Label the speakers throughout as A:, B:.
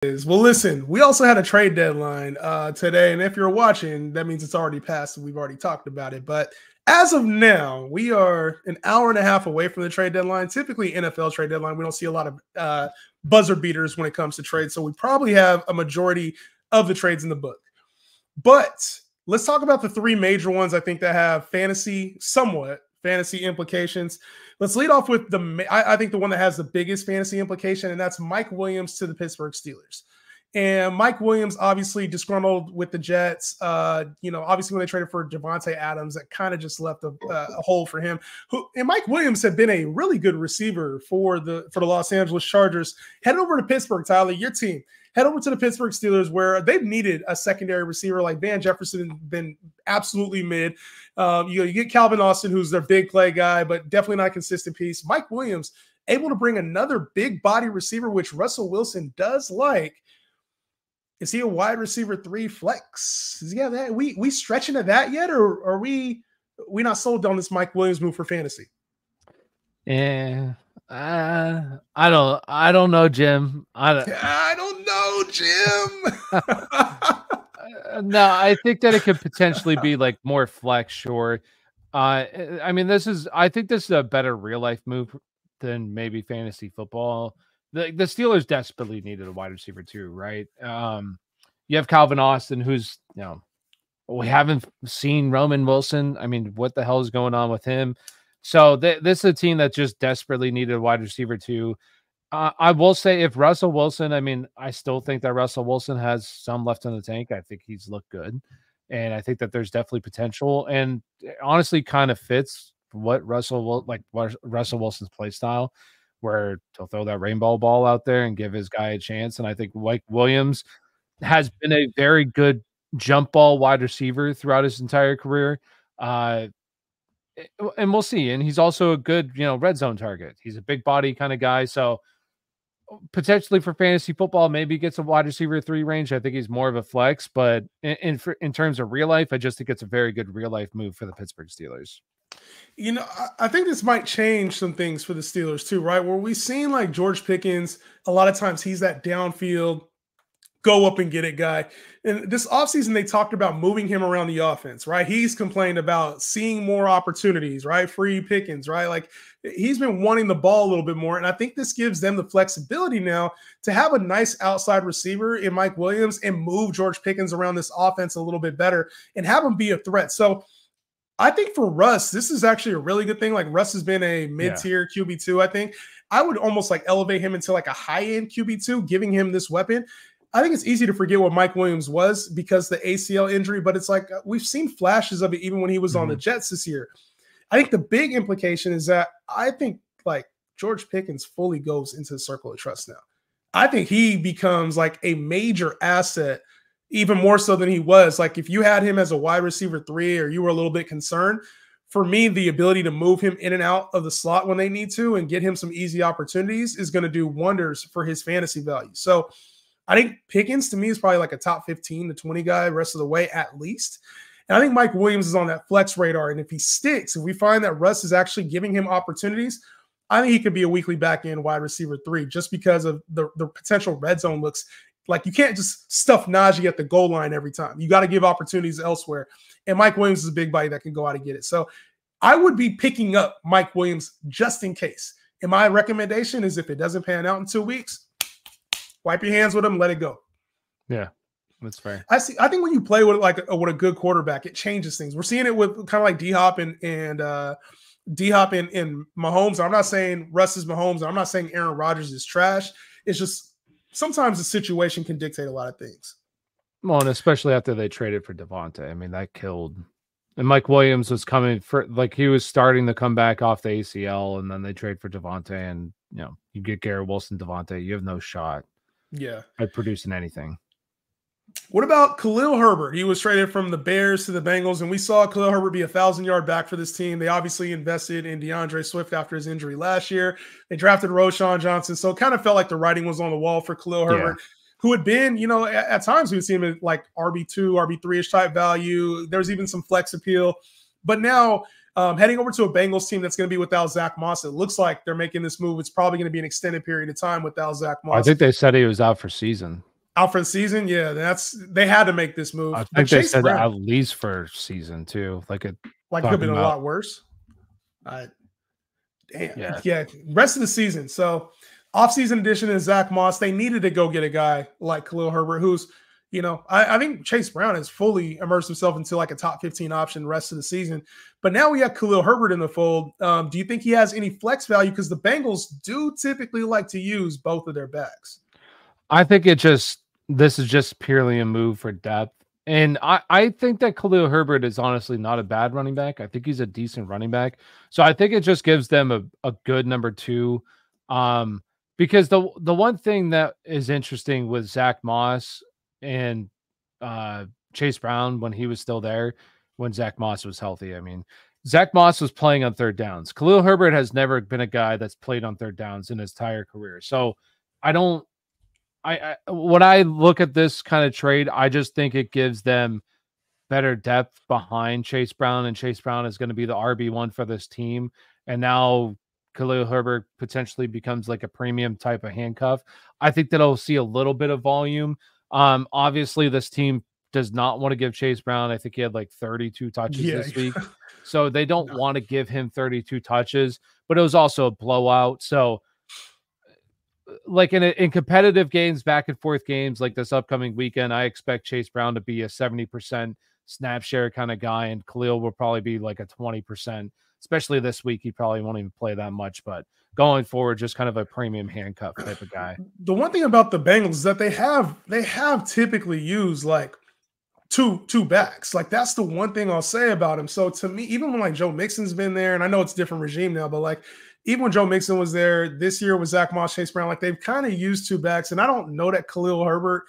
A: Well, listen, we also had a trade deadline today, and if you're watching, that means it's already passed, and we've already talked about it. But as of now, we are an hour and a half away from the trade deadline. Typically, NFL trade deadline, we don't see a lot of buzzer beaters when it comes to trades, so we probably have a majority of the trades in the book. But let's talk about the three major ones I think that have somewhat fantasy implications. Let's lead off with I think the one that has the biggest fantasy implication, and that's Mike Williams to the Pittsburgh Steelers. And Mike Williams obviously disgruntled with the Jets. Obviously when they traded for Davante Adams, that kind of just left a hole for him. And Mike Williams had been a really good receiver for the Los Angeles Chargers. Head over to Pittsburgh, Tyler, your team. Head over to the Pittsburgh Steelers, where they've needed a secondary receiver. Like Van Jefferson been absolutely mid. You get Calvin Austin, who's their big play guy, but definitely not a consistent piece. Mike Williams able to bring another big body receiver, which Russell Wilson does like. Is he a wide receiver 3 flex? Is he have that? We stretching to that yet, or are we not sold on this Mike Williams move for fantasy?
B: Yeah. I don't know, Jim.
A: I don't know, Jim.
B: No, I think that it could potentially be like more flex, sure. I mean, I think this is a better real life move than maybe fantasy football. The Steelers desperately needed a wide receiver too, right? You have Calvin Austin, who's, we haven't seen Roman Wilson. I mean, what the hell is going on with him? So this is a team that just desperately needed a wide receiver too. I will say, if Russell Wilson, I mean, I still think that Russell Wilson has some left in the tank. I think he's looked good, and I think that there's definitely potential, and it honestly kind of fits what Russell Wilson's play style, where he'll throw that rainbow ball out there and give his guy a chance. And I think Mike Williams has been a very good jump ball wide receiver throughout his entire career. And we'll see. And he's also a good, red zone target. He's a big body kind of guy. So potentially for fantasy football, maybe he gets a wide receiver 3 range. I think he's more of a flex, but in terms of real life, I just think it's a very good real life move for the Pittsburgh Steelers.
A: I think this might change some things for the Steelers too, right? Where we've seen like George Pickens, a lot of times he's that downfield, go up and get it guy. And this offseason, they talked about moving him around the offense, right? He's complained about seeing more opportunities, right? Free Pickens, right? Like he's been wanting the ball a little bit more. And I think this gives them the flexibility now to have a nice outside receiver in Mike Williams and move George Pickens around this offense a little bit better and have him be a threat. So I think for Russ, this is actually a really good thing. Like Russ has been a mid-tier QB2, I think. I would almost like elevate him into like a high-end QB2, giving him this weapon. I think it's easy to forget what Mike Williams was because the ACL injury, but it's like we've seen flashes of it even when he was on the Jets this year. I think the big implication is that I think like George Pickens fully goes into the circle of trust now. I think he becomes like a major asset, even more so than he was. Like if you had him as a wide receiver 3 or you were a little bit concerned, for me, the ability to move him in and out of the slot when they need to and get him some easy opportunities is going to do wonders for his fantasy value. So I think Pickens to me is probably like a top 15 to 20 guy the rest of the way at least. And I think Mike Williams is on that flex radar. And if he sticks, if we find that Russ is actually giving him opportunities, I think he could be a weekly back end wide receiver 3 just because of the potential red zone looks. Like you can't just stuff Najee at the goal line every time. You got to give opportunities elsewhere. And Mike Williams is a big body that can go out and get it. So I would be picking up Mike Williams just in case. And my recommendation is if it doesn't pan out in 2 weeks, wipe your hands with him, let it go.
B: Yeah, that's fair.
A: I think when you play with with a good quarterback, it changes things. We're seeing it with kind of like D-Hop and D-Hop and Mahomes. I'm not saying Russ is Mahomes. I'm not saying Aaron Rodgers is trash. It's just sometimes the situation can dictate a lot of things.
B: Well, and especially after they traded for Davante. I mean, that killed. And Mike Williams was coming for he was starting to come back off the ACL, and then they trade for Davante, and you get Garrett Wilson, Davante, you have no shot.
A: Yeah,
B: at producing anything.
A: What about Khalil Herbert? He was traded from the Bears to the Bengals, and we saw Khalil Herbert be a 1,000-yard back for this team. They obviously invested in DeAndre Swift after his injury last year. They drafted Roschon Johnson, so it kind of felt like the writing was on the wall for Khalil Herbert, who had been, at times we would see him at like RB2, RB3-ish type value. There's even some flex appeal. But now heading over to a Bengals team that's going to be without Zach Moss, it looks like they're making this move. It's probably going to be an extended period of time without Zach Moss.
B: I think they said he was out for season.
A: out for the season. Yeah, they had to make this move.
B: I think they
A: Chase
B: said
A: Brown,
B: at least for season 2.
A: like it could have been a lot worse. Damn. Yeah. Rest of the season. So offseason addition is Zach Moss. They needed to go get a guy like Khalil Herbert, who's, I think Chase Brown has fully immersed himself into like a top 15 option the rest of the season. But now we have Khalil Herbert in the fold. Do you think he has any flex value? Because the Bengals do typically like to use both of their backs.
B: I think this is just purely a move for depth. And I think that Khalil Herbert is honestly not a bad running back. I think he's a decent running back. So I think it just gives them a good number 2. Because the one thing that is interesting with Zach Moss and Chase Brown when he was still there, when Zach Moss was healthy. I mean, Zach Moss was playing on third downs. Khalil Herbert has never been a guy that's played on third downs in his entire career. So when I look at this kind of trade, I just think it gives them better depth behind Chase Brown, and Chase Brown is going to be the RB1 for this team. And now Khalil Herbert potentially becomes like a premium type of handcuff. I think that I'll see a little bit of volume. Obviously, this team does not want to give Chase Brown. I think he had like 32 touches this week. So they don't want to give him 32 touches, but it was also a blowout. So like in competitive games, back and forth games like this upcoming weekend, I expect Chase Brown to be a 70% snap share kind of guy, and Khalil will probably be like a 20%, especially this week. He probably won't even play that much, but going forward, just kind of a premium handcuff type of guy.
A: The one thing about the Bengals is that they have typically used like two backs. Like that's the one thing I'll say about him. So to me, even when like Joe Mixon's been there, and I know it's a different regime now, but like even when Joe Mixon was there this year with Zach Moss, Chase Brown, like they've kind of used two backs. And I don't know that Khalil Herbert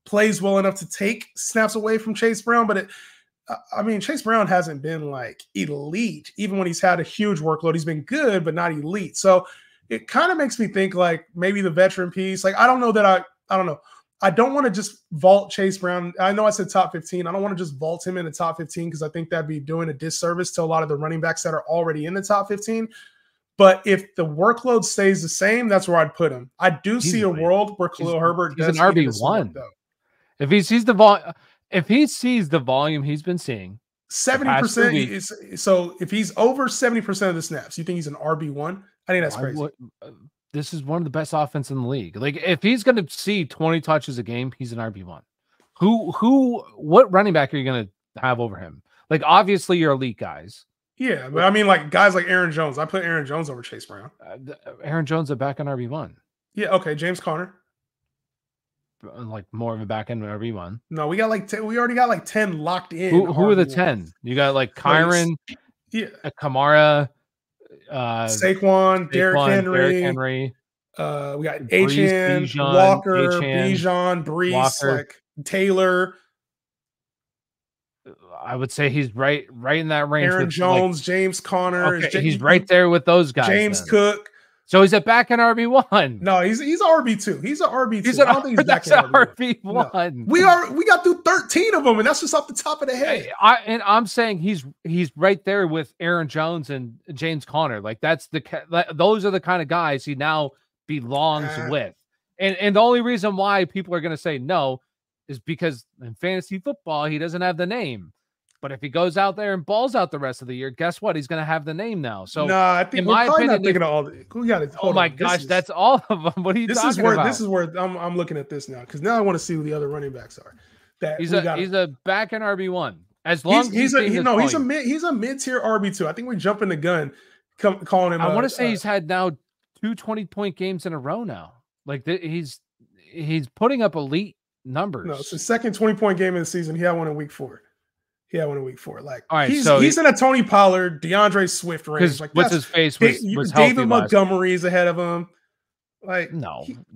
A: plays well enough to take snaps away from Chase Brown, but Chase Brown hasn't been like elite. Even when he's had a huge workload, he's been good, but not elite. So it kind of makes me think like maybe the veteran piece. Like I don't know. I don't want to just vault Chase Brown. I know I said top 15. I don't want to just vault him in the top 15 because I think that'd be doing a disservice to a lot of the running backs that are already in the top 15. But if the workload stays the same, that's where I'd put him. I do see a world where Khalil Herbert
B: does an RB1. If he sees the volume he's been seeing,
A: 70%. So if he's over 70% of the snaps, you think he's an RB1? I think that's crazy.
B: This is one of the best offense in the league. Like if he's going to see 20 touches a game, he's an RB1. What running back are you going to have over him? Like obviously you're elite guys.
A: Yeah, but I mean, like guys like Aaron Jones. I put Aaron Jones over Chase Brown.
B: Aaron Jones a back end RB1.
A: Yeah, okay. James Conner,
B: like more of a back end RB1.
A: No, we got like we already got like 10 locked in.
B: Who are the 10? You got like Kyron, Kamara,
A: Saquon, Derrick Henry. We got Bijan, Walker, Bijan, Breece, like Taylor.
B: I would say he's right in that range.
A: Aaron Jones, like, James Conner.
B: Okay, he's right there with those guys.
A: James Cook.
B: So he's a back in RB1.
A: No, he's RB2. He's an RB2.
B: I don't think he's back in RB1.
A: No. We got through 13 of them, and that's just off the top of the head.
B: I'm saying he's right there with Aaron Jones and James Conner. Like those are the kind of guys he now belongs with. And the only reason why people are going to say no is because in fantasy football he doesn't have the name. But if he goes out there and balls out the rest of the year, guess what? He's going to have the name now. So,
A: I think we're probably not thinking of all the. We got it.
B: Oh my gosh, that's all of them. What are you talking about?
A: This is where I'm looking at this now because now I want to see who the other running backs are.
B: He's a back in RB1. As long as he's a
A: mid-tier RB2. I think we're jumping the gun, calling him.
B: I want to say he's had now 2 20-point games in a row now. Like he's putting up elite numbers.
A: No, it's the second 20-point game of the season. He had one in week 4. Like,
B: all right,
A: he's in a Tony Pollard, DeAndre Swift range. Like,
B: what's his face was
A: David Montgomery is ahead of him. Like,
B: no. He's a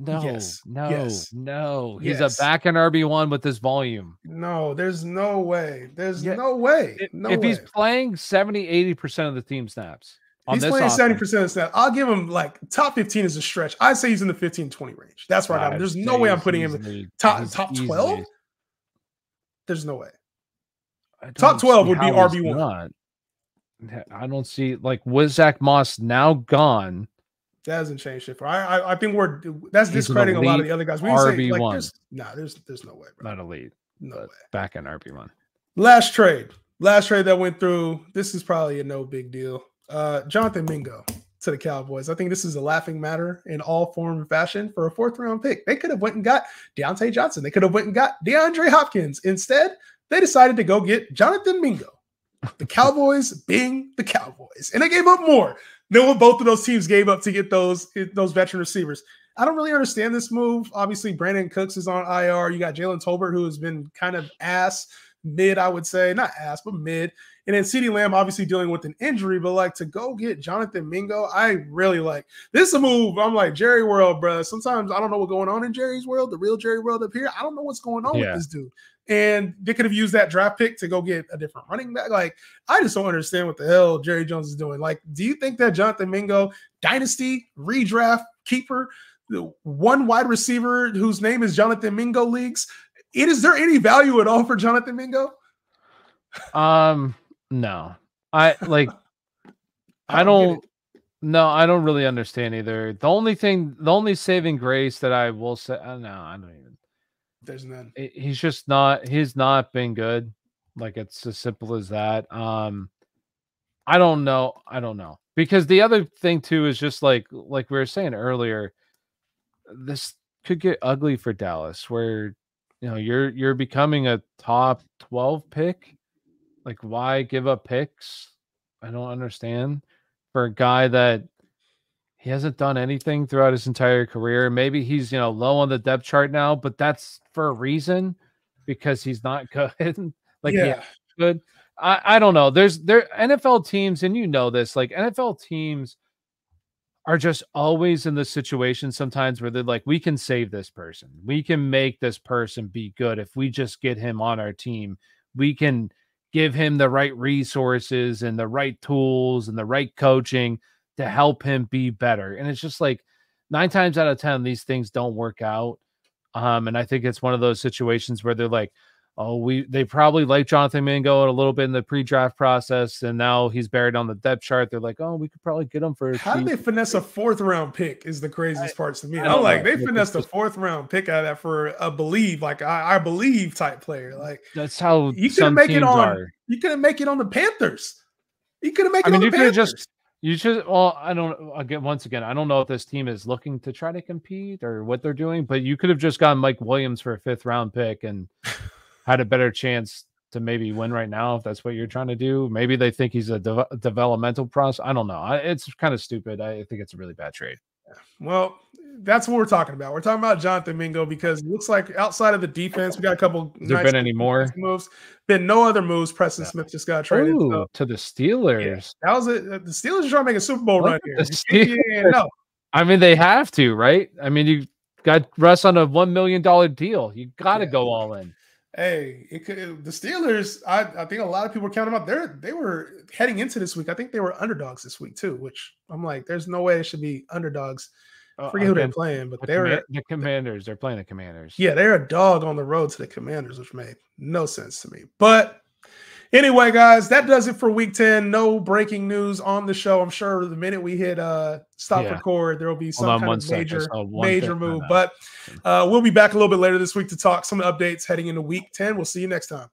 B: back in RB1 with this volume.
A: No, there's no way. No way.
B: If he's playing 70-80% of the team snaps,
A: he's playing 70% of the snaps. I'll give him like top 15 is a stretch. I'd say he's in the 15-20 range. That's where I got him. There's no way I'm putting him top 12. There's no way. Top 12 would be RB1.
B: I don't see, like, with Zach Moss now gone,
A: That hasn't changed shit. I think that's
B: He's
A: discrediting a lot of the other guys. We say like
B: RB1.
A: there's no way, bro.
B: Not elite.
A: No way.
B: Back in RB1.
A: Last trade that went through. This is probably a no big deal. Jonathan Mingo to the Cowboys. I think this is a laughing matter in all form and fashion for a 4th round pick. They could have went and got Deontay Johnson. They could have went and got DeAndre Hopkins. Instead, they decided to go get Jonathan Mingo. The Cowboys being the Cowboys. And they gave up more than what both of those teams gave up to get those veteran receivers. I don't really understand this move. Obviously, Brandon Cooks is on IR. You got Jalen Tolbert, who has been kind of mid, I would say. Not ass, but mid. And then CeeDee Lamb obviously dealing with an injury, but like to go get Jonathan Mingo, I really like. This is a move. I'm like, Jerry World, bro. Sometimes I don't know what's going on in Jerry's world, the real Jerry World up here. I don't know what's going on with this dude. And they could have used that draft pick to go get a different running back. Like, I just don't understand what the hell Jerry Jones is doing. Like, do you think that Jonathan Mingo, dynasty, redraft, keeper, one wide receiver whose name is Jonathan Mingo leagues, is there any value at all for Jonathan Mingo?
B: No. I don't really understand either. The only saving grace that I will say, no, I don't even.
A: There's none.
B: He's not been good. Like, it's as simple as that. I don't know. Because the other thing too is just like we were saying earlier, this could get ugly for Dallas where you're becoming a top 12 pick. Like, why give up picks? I don't understand. For a guy that he hasn't done anything throughout his entire career. Maybe he's, low on the depth chart now, but that's for a reason because he's not good. Good. I don't know. There NFL teams, and this, like NFL teams are just always in the situation sometimes where they're like, we can save this person. We can make this person be good. If we just get him on our team, we can give him the right resources and the right tools and the right coaching to help him be better. And it's just like 9 times out of 10, these things don't work out. And I think it's one of those situations where they're like, they probably like Jonathan Mingo a little bit in the pre-draft process, and now he's buried on the depth chart. They're like, we could probably get him for.
A: How did they finesse a 4th round pick? Is the craziest part to me. I'm like, they finessed a 4th round pick out of that for a believe, like I believe type player. Like,
B: that's how
A: you couldn't make it on. You couldn't make it on the Panthers. You couldn't make it on the Panthers.
B: You should. Well, I don't. Again, I don't know if this team is looking to try to compete or what they're doing, but you could have just gotten Mike Williams for a 5th round pick and had a better chance to maybe win right now if that's what you're trying to do. Maybe they think he's a developmental process. I don't know. It's kind of stupid. I think it's a really bad trade.
A: Well, that's what we're talking about. We're talking about Jonathan Mingo because it looks like outside of the defense, we got a couple.
B: Has there been any more
A: moves? Been no other moves. Preston Smith just got traded
B: to the Steelers.
A: Yeah, that was it. The Steelers are trying to make a Super Bowl run here.
B: No, I mean they have to, right? I mean you got Russ on a $1 million deal. You got to go all in.
A: Hey, the Steelers. I think a lot of people were counting them up. They were heading into this week. I think they were underdogs this week too. Which I'm like, there's no way they should be underdogs. Forget who they're playing, but they're
B: the Commanders. They're playing the Commanders.
A: Yeah, they're a dog on the road to the Commanders, which made no sense to me. But anyway, guys, that does it for week 10. No breaking news on the show. I'm sure the minute we hit stop record, there will be some kind of major move. But we'll be back a little bit later this week to talk some updates heading into week 10. We'll see you next time.